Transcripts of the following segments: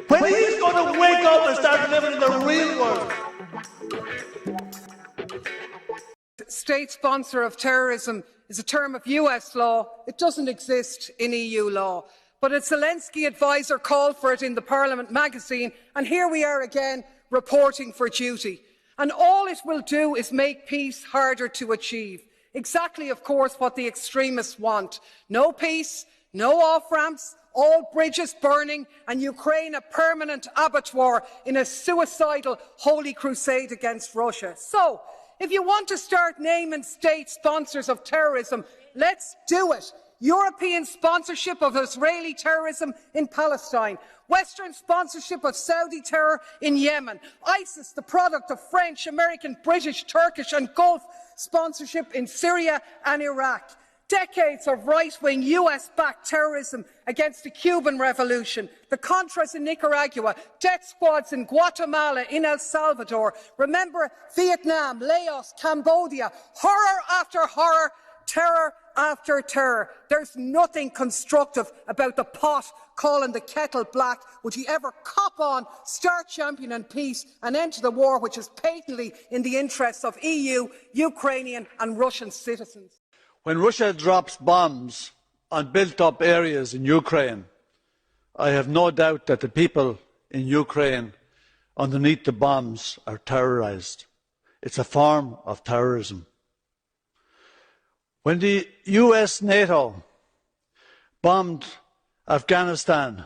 When he's going to wake up and start living in the real world. State sponsor of terrorism is a term of US law. It doesn't exist in EU law. But a Zelensky advisor called for it in the Parliament magazine, and here we are again reporting for duty. And all it will do is make peace harder to achieve. Exactly, of course, what the extremists want. No peace, no off-ramps, all bridges burning, and Ukraine a permanent abattoir in a suicidal holy crusade against Russia. So, if you want to start naming state sponsors of terrorism, let's do it. European sponsorship of Israeli terrorism in Palestine, Western sponsorship of Saudi terror in Yemen, ISIS, the product of French, American, British, Turkish and Gulf sponsorship in Syria and Iraq. Decades of right-wing US-backed terrorism against the Cuban Revolution, the Contras in Nicaragua, death squads in Guatemala, in El Salvador. Remember Vietnam, Laos, Cambodia, horror after horror, terror after terror. There's nothing constructive about the pot calling the kettle black. Would he ever cop on, start championing peace and end the war which is patently in the interests of EU, Ukrainian and Russian citizens? When Russia drops bombs on built-up areas in Ukraine, I have no doubt that the people in Ukraine underneath the bombs are terrorised. It's a form of terrorism. When the US NATO bombed Afghanistan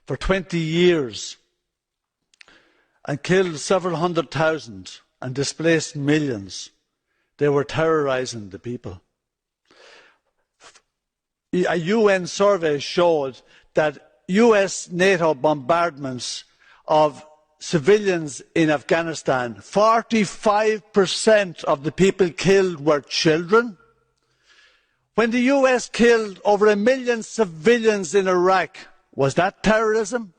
for 20 years and killed several hundred thousand and displaced millions, they were terrorising the people. A UN survey showed that US NATO bombardments of civilians in Afghanistan, 45% of the people killed were children. When the US killed over 1 million civilians in Iraq, was that terrorism?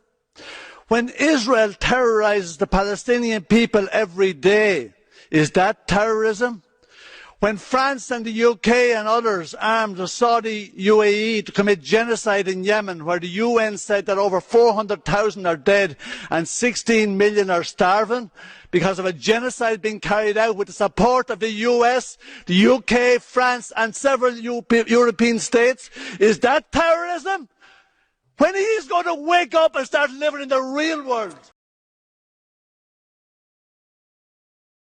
When Israel terrorises the Palestinian people every day, is that terrorism? When France and the UK and others armed the Saudi UAE to commit genocide in Yemen, where the UN said that over 400,000 are dead and 16 million are starving because of a genocide being carried out with the support of the US, the UK, France and several European states, is that terrorism? When he's going to wake up and start living in the real world?